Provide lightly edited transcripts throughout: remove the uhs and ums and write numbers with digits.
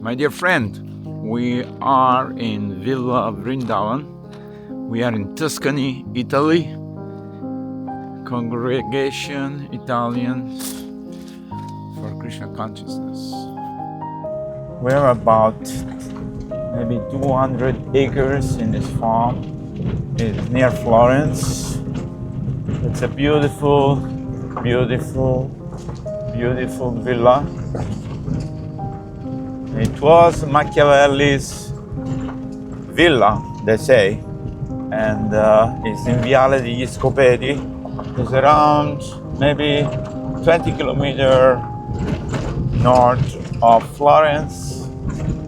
My dear friend, we are in Villa Vrindavana. We are in Tuscany, Italy. Congregation Italians for Krishna consciousness. We have about maybe 200 acres in this farm. It's near Florence. It's a beautiful, beautiful, beautiful villa. It was Machiavelli's villa, they say, and it's in Viale degli Scopeti. It's around maybe 20 kilometers north of Florence.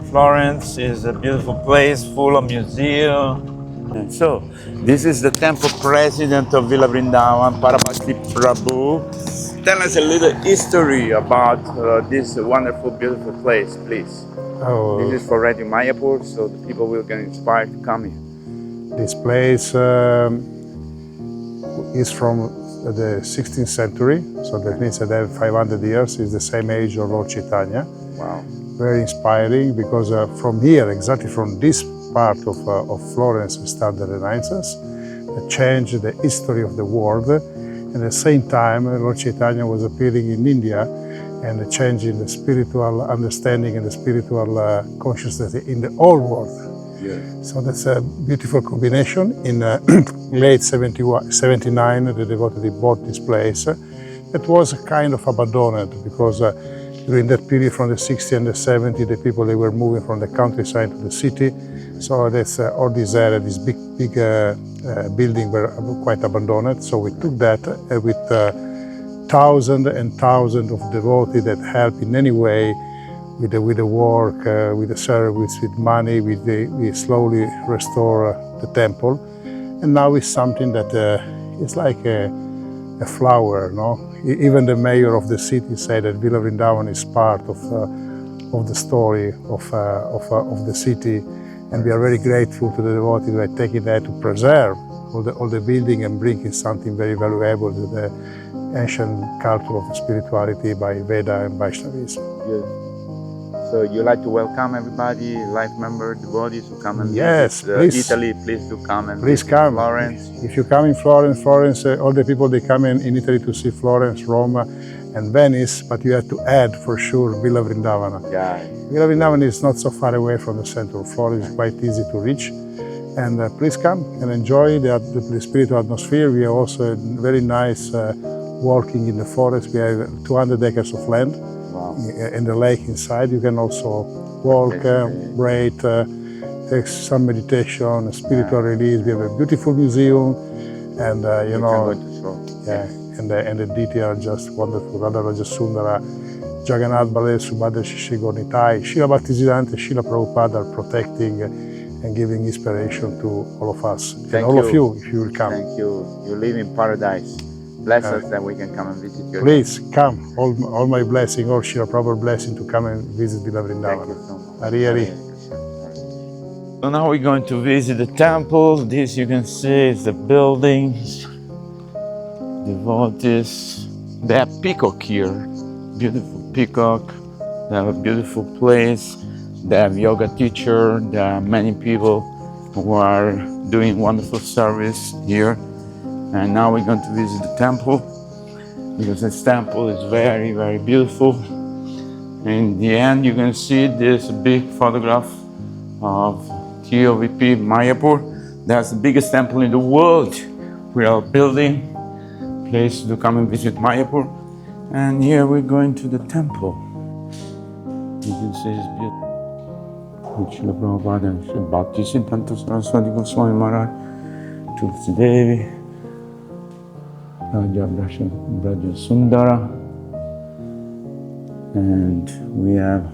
Florence is a beautiful place full of museums. And so, this is the temple president of Villa Vrindavana, Parabhakti Prabhu. Tell us a little history about this wonderful, beautiful place, please. This is for Radio Mayapur, so the people will get inspired to come here. This place is from the 16th century, so that means that they have 500 years. It's the same age of Lord Chaitanya. Wow. Very inspiring, because from here, exactly from this part of Florence, started the Renaissance, that changed the history of the world. And at the same time, Lord Chaitanya was appearing in India and changing the spiritual understanding and the spiritual consciousness in the whole world. Yeah. So that's a beautiful combination. In late 79, the devotee bought this place. It was kind of abandoned because during that period from the 60s and the 70s, the people, they were moving from the countryside to the city. So that's all this area, this big building were quite abandoned. So we took that with thousands and thousands of devotees that help in any way with the work, with the service, with money. We slowly restore the temple. And now it's something that is like a flower, no? Even the mayor of the city said that Villa Vrindavana is part of the story of the city. And we are very grateful to the devotees who are taking that to preserve all the building and bringing something very valuable to the ancient culture of spirituality by Veda and Vaishnavism. Good. So you like to welcome everybody, life member, devotees who come and visit Italy, please do come and please visit come. Florence. If you come in Florence, all the people, they come in Italy to see Florence, Rome, and Venice, but you have to add for sure Villa Vrindavana. Yeah. Villa Vrindavana is not so far away from the center of Florence, it's quite easy to reach. And please come and enjoy the spiritual atmosphere. We have also a very nice walking in the forest. We have 200 acres of land. Wow. In the lake inside. You can also walk, breathe, take some meditation, spiritual release. We have a beautiful museum, and you know, can go to show. yeah, and the details are just wonderful. Radha Raja Sundara, Jagannath Baladev Subhadra Shishi Gornitai, Srila Bhaktisiddhanta, Srila Prabhupada are protecting and giving inspiration to all of us. Thank and all of you, if you will come. Thank you. You live in paradise. Bless us that we can come and visit you. Please come. All my blessing, all Srila Prabhupada blessing to come and visit Villa Vrindavana. Thank you so much. Hari Hari. So now we're going to visit the temple. This you can see is the buildings. Devotees. They have peacock here. Beautiful peacock. They have a beautiful place. They have yoga teacher. There are many people who are doing wonderful service here. And now we're going to visit the temple, because this temple is very, very beautiful. In the end, you can see this big photograph of TOVP Mayapur. That's the biggest temple in the world. We are building a place to come and visit Mayapur. And here we're going to the temple. You can see it's beautiful. Srila Prabhupada and Srila Bhaktisiddhanta Saraswati Goswami Maharaj, Tulsi Devi, Raja Braja Sundara, and we have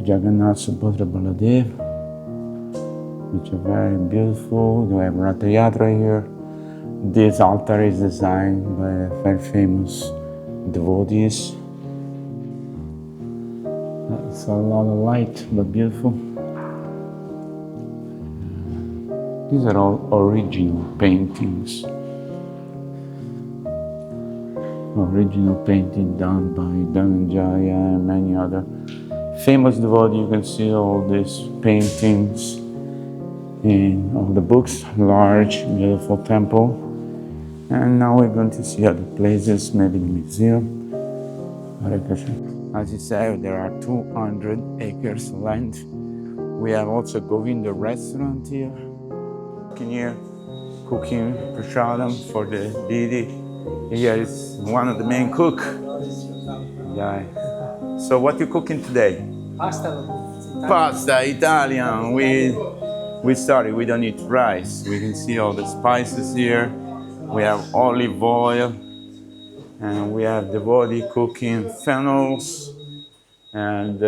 Jagannath Subhadra Baladev, which are very beautiful. We have Ratha Yatra here. This altar is designed by very famous devotees. That's a lot of light, but beautiful. These are all original paintings. Original painting done by Dhananjaya and many other famous devotee. You can see all these paintings in all the books, large, beautiful temple. And now we're going to see other places, maybe the museum. As you say, there are 200 acres of land. We have also Govinda restaurant here. Cooking prasadam for the deity. Here is one of the main cook. Yeah. So what you cooking today? Pasta Italian. We started. We don't eat rice. We can see all the spices here. We have olive oil, and we have devotee cooking fennels and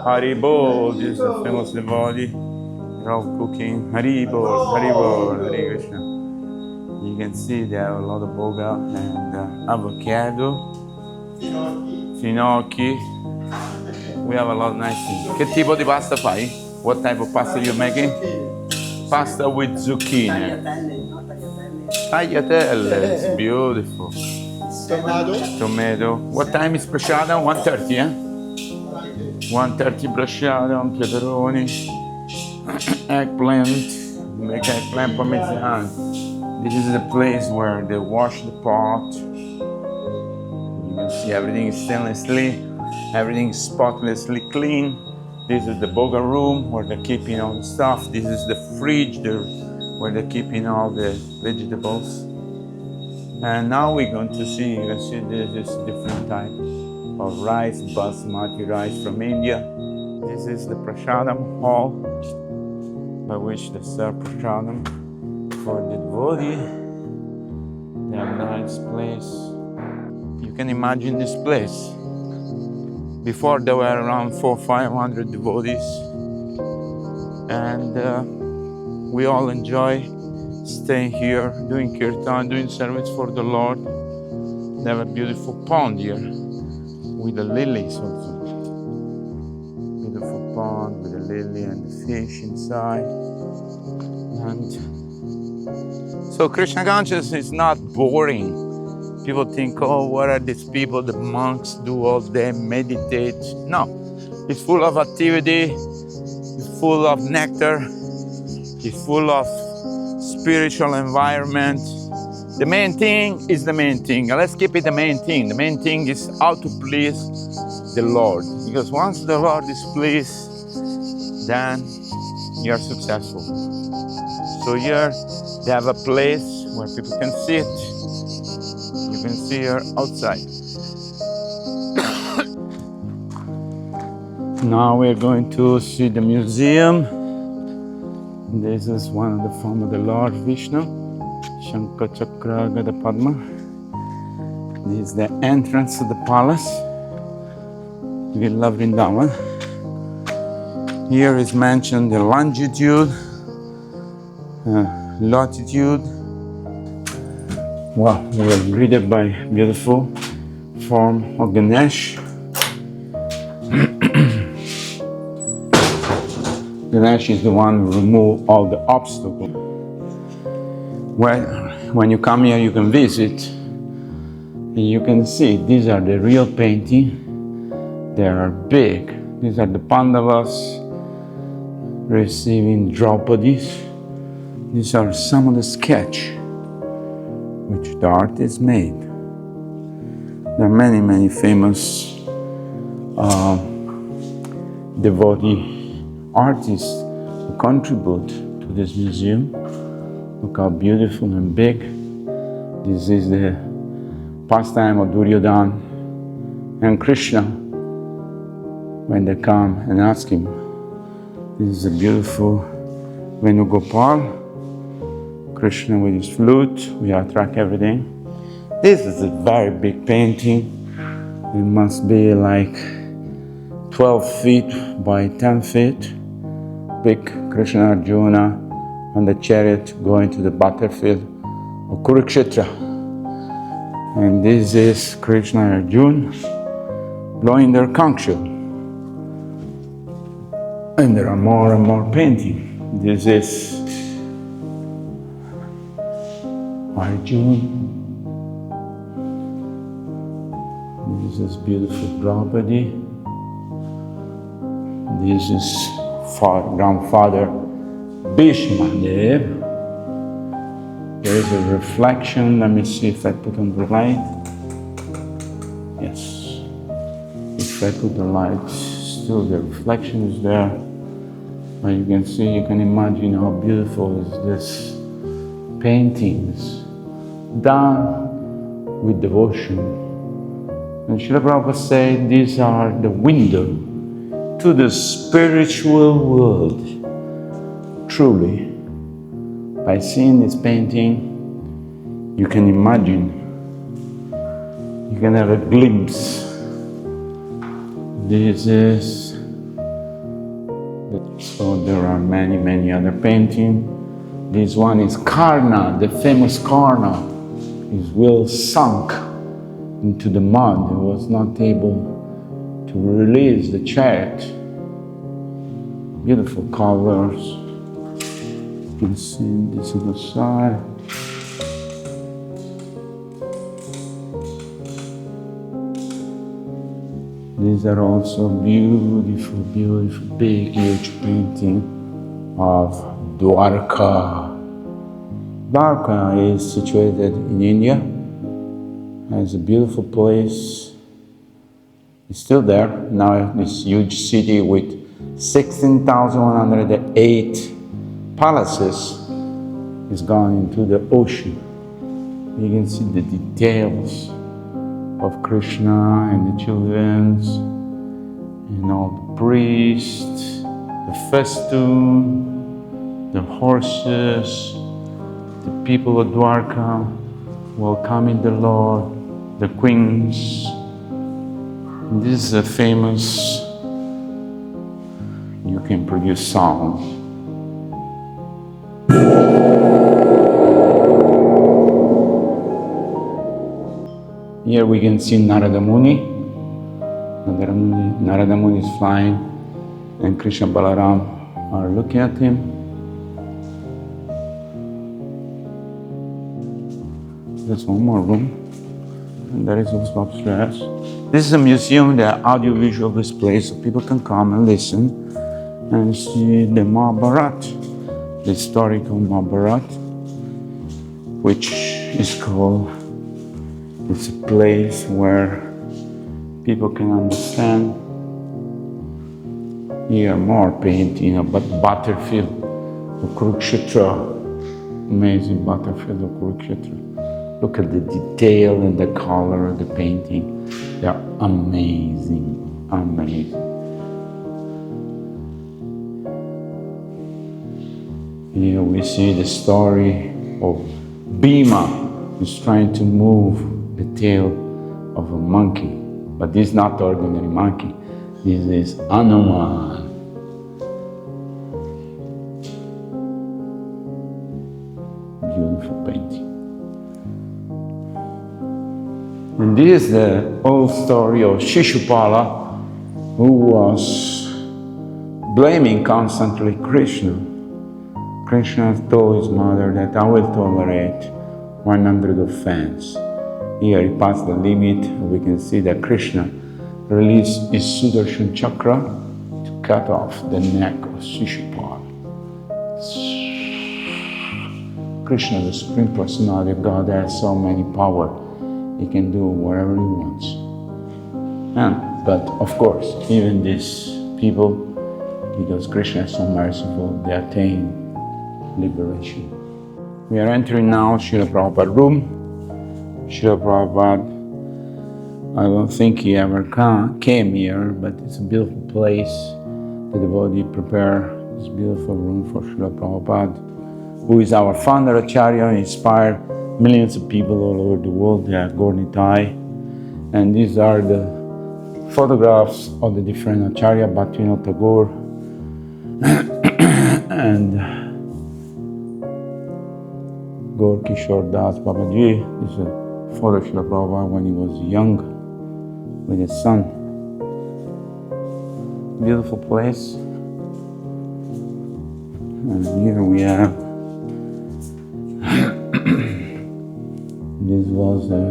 Haribo. This is a famous devotee. They're all cooking Haribo, Haribo, Hare Krishna. You can see they have a lot of boga and avocado, finocchi. We have a lot of nice things. Che tipo di pasta fai? What type of pasta you making? Pasta with zucchini. Tagliatelle. It's beautiful. Tomato. What time is prasadam? 1:30, eh? 1:30 prasadam, pepperoni, eggplant. Make eggplant parmesan. This is the place where they wash the pot. You can see everything is stainless steel, everything is spotlessly clean. This is the boga room where they're keeping all the stuff. This is the fridge where they're keeping all the vegetables. And now we're going to see, you can see this is different type of rice, basmati rice from India. This is the prasadam hall by which they serve prasadam for the devotee. They have a nice place. You can imagine this place. Before there were around 400-500 devotees, and we all enjoy staying here, doing kirtan, doing service for the Lord. They have a beautiful pond here with the lilies also. Beautiful pond with the lily and the fish inside. And so Krishna consciousness is not boring. People think, oh, what are these people, the monks do all day, meditate. No, it's full of activity, it's full of nectar, it's full of spiritual environment. The main thing is the main thing. Let's keep it the main thing. The main thing is how to please the Lord. Because once the Lord is pleased, then you are successful. So here they have a place where people can sit. You can see her outside. Now we're going to see the museum. This is one of the form of the Lord Vishnu, Shankha Chakra Gada Padma. This is the entrance to the palace, Villa Vrindavana. Here is mentioned the longitude, latitude. Wow, we are greeted by beautiful form of Ganesh. Ganesh is the one who removes all the obstacles. When you come here, you can visit. And you can see these are the real paintings. They are big. These are the Pandavas receiving Draupadi's. These are some of the sketch which the artist made. There are many, many famous devotee artists who contribute to this museum. Look how beautiful and big. This is the pastime of Duryodhana and Krishna when they come and ask him. This is a beautiful Venugopal. Krishna with his flute, we attract everything. This is a very big painting. It must be like 12 feet by 10 feet. Big Krishna Arjuna on the chariot going to the battlefield of Kurukshetra. And this is Krishna and Arjuna blowing their conch shell. And there are more and more paintings. This is Arjuna. This is beautiful Draupadi. This is grandfather Bhishmadev. There is a reflection. Let me see if I put on the light. Yes. If I put the light, still the reflection is there. But you can see, you can imagine how beautiful is this paintings done with devotion. And Srila Prabhupada said these are the window to the spiritual world. Truly, by seeing this painting, you can imagine, you can have a glimpse. This is, so there are many other paintings. This one is Karna, the famous Karna. His will sunk into the mud. He was not able to release the chariot. Beautiful colors. You can see this on the side. These are also beautiful, big, huge painting of Dwarka. Dwarka is situated in India. It's a beautiful place. It's still there. Now this huge city with 16,108 palaces is gone into the ocean. You can see the details of Krishna and the children, and all the priests, the festoon, the horses, the people of Dwarka welcoming the Lord, the queens. And this is a famous, you can produce sound. Here we can see Narada Muni. Narada Muni is flying, and Krishna and Balaram are looking at him. There's one more room, and there is also upstairs. This is a museum, the audiovisual display, so people can come and listen and see the Mahabharat, the historical Mahabharat, which is called, it's a place where people can understand. Here more painting about battlefield of Kurukshetra, amazing battlefield of Kurukshetra. Look at the detail and the color of the painting. They are amazing, amazing. Here we see the story of Bhima, who's trying to move the tail of a monkey. But this is not ordinary monkey. This is Hanuman. Beautiful painting. And this is the old story of Shishupala, who was blaming constantly Krishna. Krishna told his mother that I will tolerate 100 offense. Here he passed the limit. We can see that Krishna released his Sudarshan chakra to cut off the neck of Shishupala. Krishna, the Supreme Personality of God, has so many power. He can do whatever he wants. But of course, even these people, because Krishna is so merciful, they attain liberation. We are entering now Srila Prabhupada's room. Srila Prabhupada, I don't think he ever came here, but it's a beautiful place. The devotee prepared this beautiful room for Srila Prabhupada, who is our founder Acharya, inspired millions of people all over the world. They are Gornitai. And these are the photographs of the different Acharya, Bhaktivinoda Tagore, and Gaur Kishore Das Babaji. This is a photo of Srila Prabhupada when he was young with his son. Beautiful place. And here we have, this was the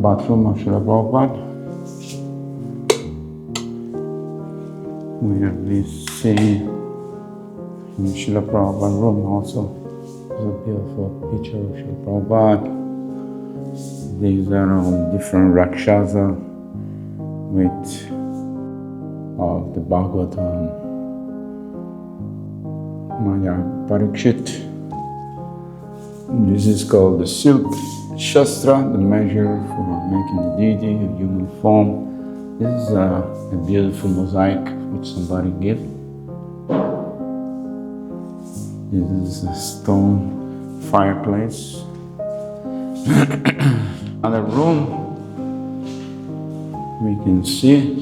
bathroom of Srila Prabhupada. where we see in Srila Prabhupada room also. There's a beautiful picture of Srila Prabhupada. These are all different Rakshasa with all the Bhagavatam, Maya Parikshit. This is called the silk shastra, the measure for making the deity in human form. This is a beautiful mosaic which somebody gave. This is a stone fireplace. Another room, we can see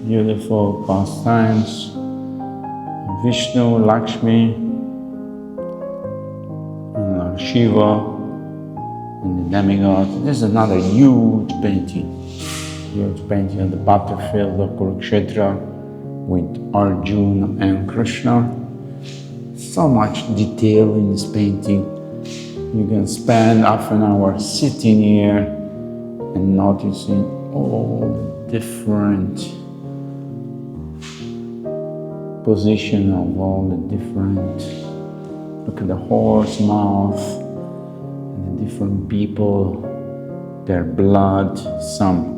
beautiful pastimes, Vishnu, Lakshmi, and Lord Shiva, and the demigod. This is another huge painting of the battlefield of Kurukshetra with Arjuna and Krishna. So much detail in this painting. You can spend half an hour sitting here and noticing all the different position of all the different, look at the horse mouth, and the different people, their blood, some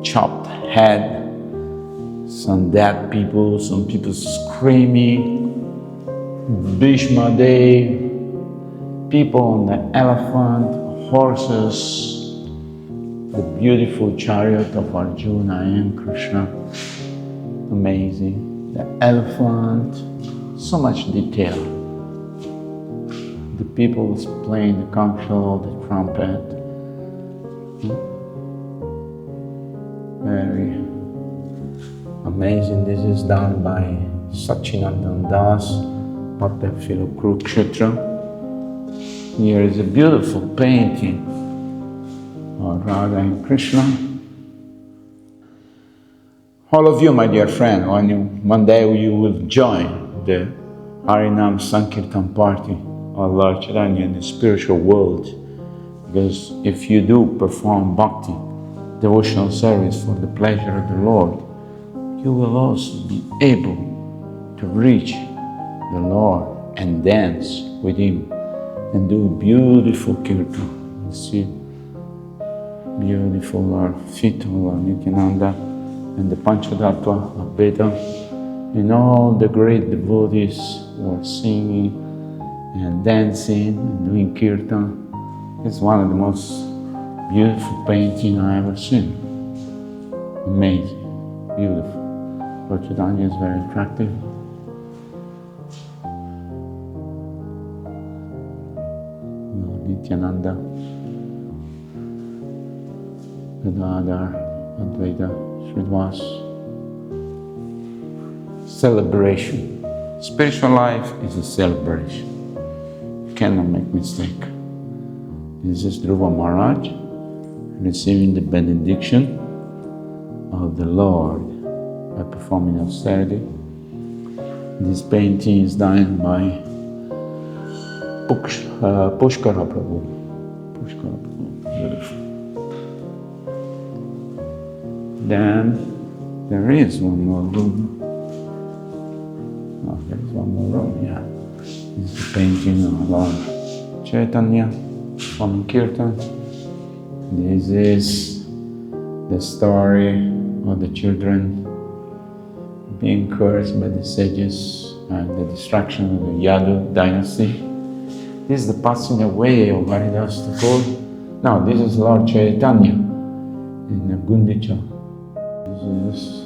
chopped head, some dead people, some people screaming, Bhishma Dev, people on the elephant, horses, the beautiful chariot of Arjuna and Krishna, amazing, the elephant, so much detail. The people playing the conch shell, the trumpet, very amazing. This is done by Sachinandan Das, Bhattafilo Kurukshetra. Here is a beautiful painting of Radha and Krishna. All of you, my dear friend, one day you will join the Harinam Sankirtan party of Lord Chaitanya in the spiritual world. Because if you do perform bhakti, devotional service for the pleasure of the Lord, you will also be able to reach the Lord and dance with Him and do beautiful kirtan. You see beautiful Lord feet of Lord Nityananda and the Panchatattva of Veda, and all the great devotees who are singing and dancing and doing kirtan. It's one of the most beautiful paintings I ever seen. Amazing, beautiful. Lord Chaitanya is very attractive. Lord Nityananda, Gadadhar, Advaita, Sridhas. Celebration. Spiritual life is a celebration. You cannot make mistake. This is Dhruva Maharaj receiving the benediction of the Lord by performing austerity. This painting is done by Pushkara Prabhu. Pushkara Prabhu, beautiful. Then there is one more room. Oh, there is one more room, yeah. This is the painting of Lord Chaitanya from Kirtan. This is the story of the children being cursed by the sages and the destruction of the Yadu dynasty. This is the passing away of Haridas Thakur. Now, this is Lord Chaitanya in the Gundicha. This is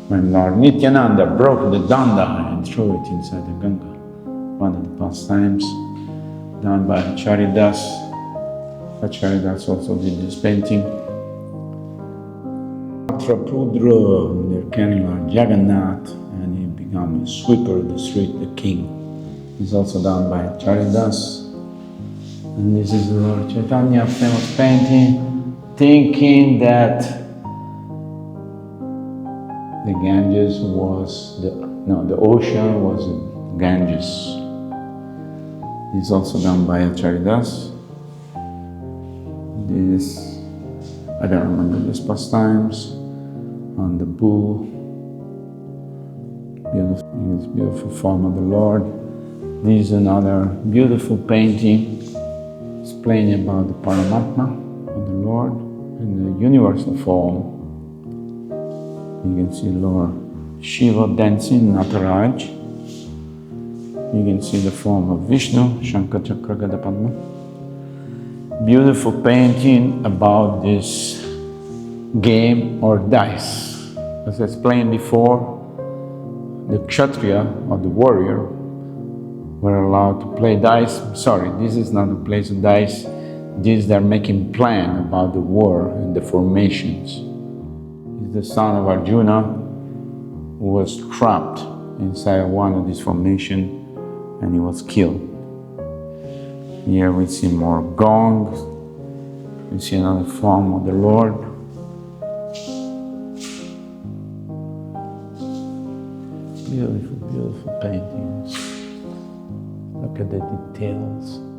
when Lord Nityananda broke the danda and threw it inside the Ganga. One of the pastimes done by Charidas. Charidas also did this painting. Pudra, they're carrying Lord Jagannath, and he became a sweeper of the street, the king. It's also done by Charidas. And this is Lord Chaitanya, famous painting, thinking that the Ganges was the ocean was the Ganges. It's also done by Charidas. This, I don't remember these pastimes, on the bull, Beautiful form of the Lord. This is another beautiful painting explaining about the Paramatma of the Lord and the universal form. You can see Lord Shiva dancing, Nataraj. You can see the form of Vishnu, Shankha Chakra Gada Padma. Beautiful painting about this game or dice. As I explained before, the Kshatriya or the warrior were allowed to play dice. Sorry, this is not a place of dice. This they're making plan about the war and the formations. He's the son of Arjuna who was trapped inside one of these formations and he was killed. Here we see more gongs. We see another form of the Lord. Beautiful, beautiful paintings. Look at the details.